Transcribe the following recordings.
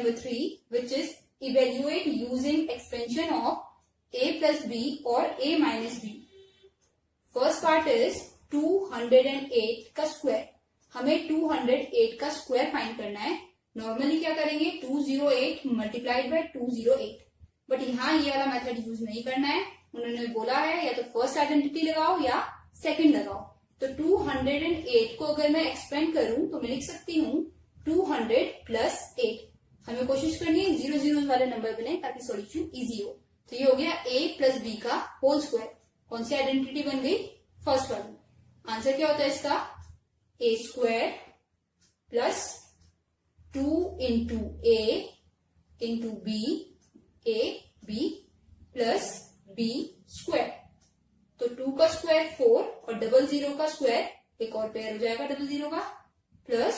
number 3, which is evaluate using expansion of a plus b or a minus b. First part is 208 का square. हमें 208 का square find करना है. Normally क्या करेंगे, 208 मल्टीप्लाइड बाय 208, बट यहाँ ये वाला मेथड यूज नहीं करना है. उन्होंने बोला है या तो फर्स्ट आइडेंटिटी लगाओ या सेकंड लगाओ. तो 208 को अगर मैं एक्सपेंड करूं तो मैं लिख सकती हूँ 200 प्लस 8. हमें कोशिश करनी है 0 0 वाले नंबर बने ताकि सॉल्यूशन इजी हो. तो ये हो गया a प्लस बी का होल स्क्वायर. कौन सी आइडेंटिटी बन गई, फर्स्ट वाली. आंसर क्या होता है इसका, a square plus 2 into a into B, a b plus b square. तो 2 का स्क्वायर 4 और 00 का स्क्वायर एक और पेयर हो जाएगा 00 का, प्लस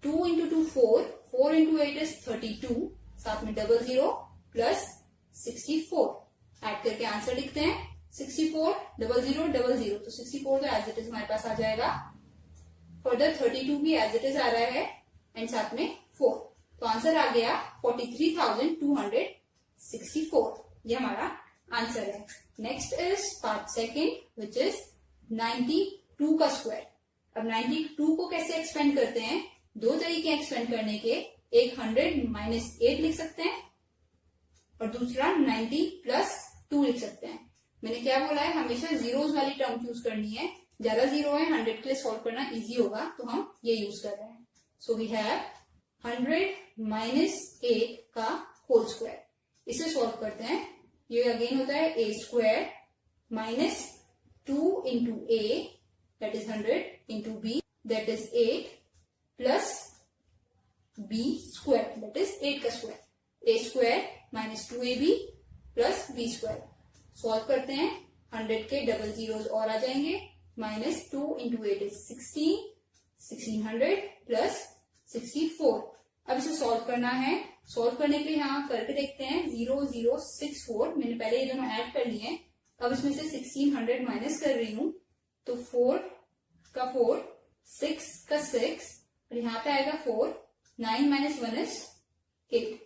2 इंटू 2 4, 4 इंटू 8 इज 32, साथ में 00 प्लस 64. ऐड करके आंसर लिखते हैं 64 00 00. तो 64 तो एज इट इज हमारे पास आ जाएगा. फर्दर 32 भी एज इट इज आ रहा है एंड साथ में 4. तो आंसर आ गया 43,264. ये हमारा आंसर है. Next is part second which is 92 का स्क्वायर. अब 92 को कैसे एक्सपेंड करते हैं, दो तरीके एक्सपेंड करने के. एक 100 माइनस 8 लिख सकते हैं और दूसरा 90 प्लस 2 लिख सकते हैं. मैंने क्या बोला है, हमेशा जीरोस वाली टर्म चूज करनी है. ज्यादा जीरो है, 100 के लिए सॉल्व करना इजी होगा, तो हम ये यूज कर रहे हैं. सो वी हैव 100 माइनस 8 का होल स्क्वायर. इसे सॉल्व करते हैं. ये अगेन होता है a square minus 2 into a that is 100 into b that is 8 plus b square that is 8 का square. a square minus 2ab plus b square. Solve करते हैं. 100 के डबल जीरोस और आ जाएंगे. Minus 2 into 8 is 16, 1600 plus 64. अब इसे solve करना है. सॉल्व करने के लिए यहाँ करके देखते हैं. 0064 मैंने पहले ये दोनों ऐड कर लिए. अब इसमें से 1600 माइनस कर रही हूँ. तो 4 का 4, 6 का 6 और यहाँ पे आएगा 4. 9 minus 1 is 8.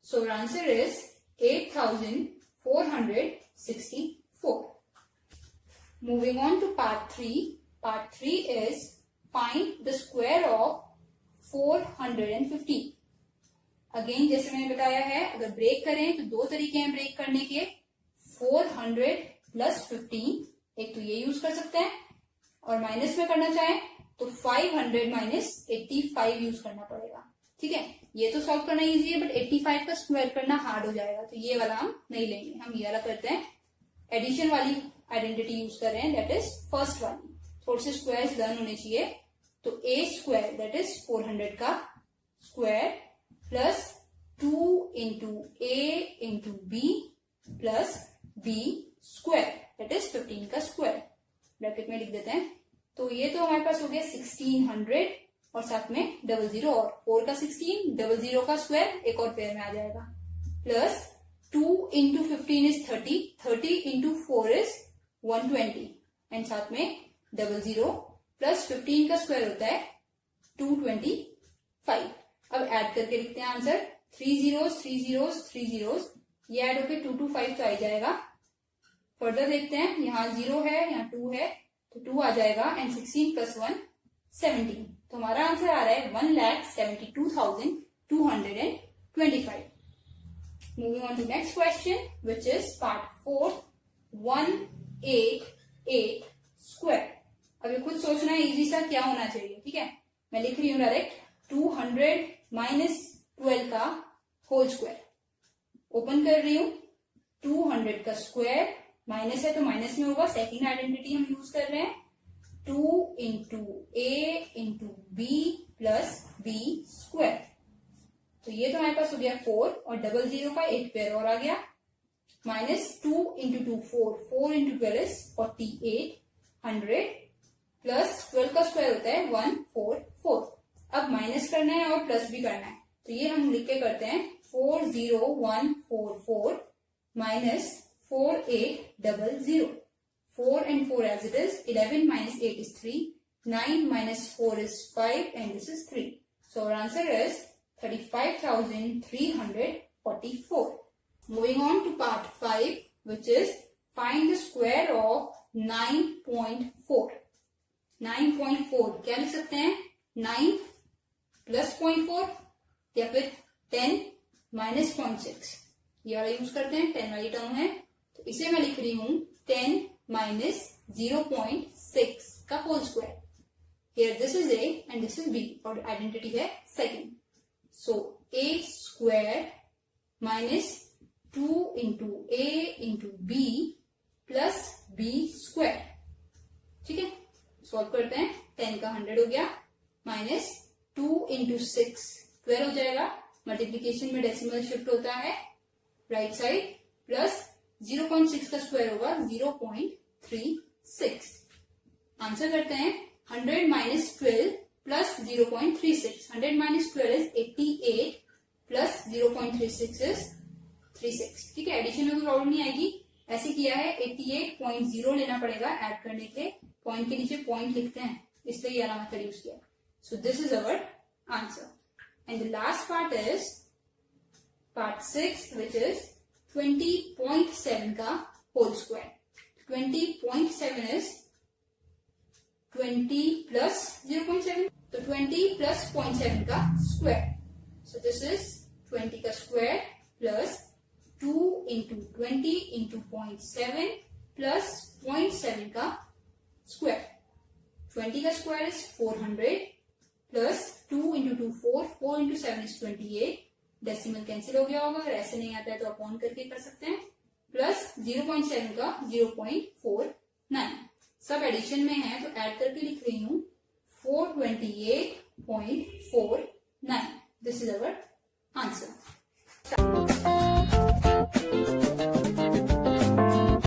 So answer is 8464. Moving on to part 3. Part 3 is find the square of 450. Again जैसे मैंने बताया है, अगर ब्रेक करें तो दो तरीके हैं ब्रेक करने के. 400 प्लस 15, एक तो ये यूज कर सकते हैं, और माइनस में करना चाहें तो 500 माइनस 85 यूज करना पड़ेगा. ठीक है, ये तो सॉल्व करना इजी है, बट 85 का स्क्वायर करना हार्ड हो जाएगा, तो ये वाला हम नहीं लेंगे. हम ये वाला करते हैं. एडिशन वाली आइडेंटिटी यूज कर रहे हैं, दैट इज फर्स्ट वाली. थोड़े से स्क्वायर्स लर्न होने चाहिए. तो a स्क्वायर दैट इज 400 का square plus 2 into a into b plus b square that is 15 का स्क्वायर. ब्रैकेट में लिख देते हैं. तो ये तो हमारे पास हो गया 1600 और साथ में 00 और 4 का 16, 00 का स्क्वायर एक और पेयर में आ जाएगा. Plus 2 into 15 is 30, 30 into 4 is 120 and साथ में 00 प्लस 15 का स्क्वायर होता है 225. अब ऐड करके लिखते हैं आंसर. 3 zeros 3 zeros 3 zeros, ये ऐड होकर 225 तो आ जाएगा. फर्दर देखते हैं, यहाँ 0 है, यहाँ 2 है, तो 2 आ जाएगा एंड 16 प्लस 1 17. तो हमारा आंसर आ रहा है 1,72,225. Moving on to next question, which is part 4, 188 square. अब ये खुद सोचना है इजी सा क्या होना चाहिए. ठीक है, मैं लिख रही हूँ डायरेक्ट. 200 माइनस 12 का होल स्क्वायर. ओपन कर रही हूँ. 200 का स्क्वायर माइनस है तो माइनस में होगा. सेकेंड आइडेंटिटी हम यूज कर रहे हैं. 2 into a into b plus b square. तो ये तो हमारे पास हो गया 4 और 00 का एक पेयर और आ गया. Minus 2 into 2 4, 4 into 12 is 48, 100 plus 12 का स्क्वायर होता है 144. अब माइनस करना है और प्लस भी करना है, तो ये हम लिख के करते हैं. 40144 minus 4800. 4 and 4 as it is. 11 minus 8 is 3. 9 minus 4 is 5 and this is 3. So our answer is 35,344. Moving on to part 5, which is find the square of 9.4. 9.4 क्या लिख सकते हैं? 9 प्लस 0.4 या फिर 10 माइनस 0.6. ये वाला यूज करते हैं, 10 वाली टर्म है, तो इसे मैं लिख रही हूं 10 माइनस 0.6 का whole square. Here this is A and this is B और आइडेंटिटी है second. So A square minus 2 into A into B plus B square. ठीक है, सॉल्व करते हैं. 10 का 100 हो गया, माइनस 2 into 6 12 हो जाएगा. मल्टीप्लीकेशन में डेसिमल शिफ्ट होता है राइट साइड, प्लस 0.6 का स्क्वायर होगा 0.36. आंसर करते हैं 100 minus 12 plus 0.36. 100 minus 12 is 88 plus 0.36 is 36. ठीक है, एडिशन में कोई प्रॉब्लम नहीं आएगी. ऐसे किया है 88.0 लेना पड़ेगा ऐड करने के. पॉइंट के नीचे पॉइंट लिखते हैं, इसलिए ये वाला मेथड यूज किया. So this is our answer. And the last part is part 6, which is 20.7 का होल स्क्वायर. 20.7 is 20 plus 0.7. तो 20 plus 0.7 का स्क्वायर. सो दिस इज 20 का square plus 2 into 20 into 0.7 plus 0.7 का स्क्वायर. 20 का square is 400 plus 2 into 2 4. 4 into 7 is 28. Decimal cancel हो गया होगा, अगर ऐसे नहीं आता है तो अपॉन करके कर सकते हैं. प्लस 0.7 का 0.49. सब एडिशन में है तो ऐड करके लिख रही हूं 428.49. This is our answer.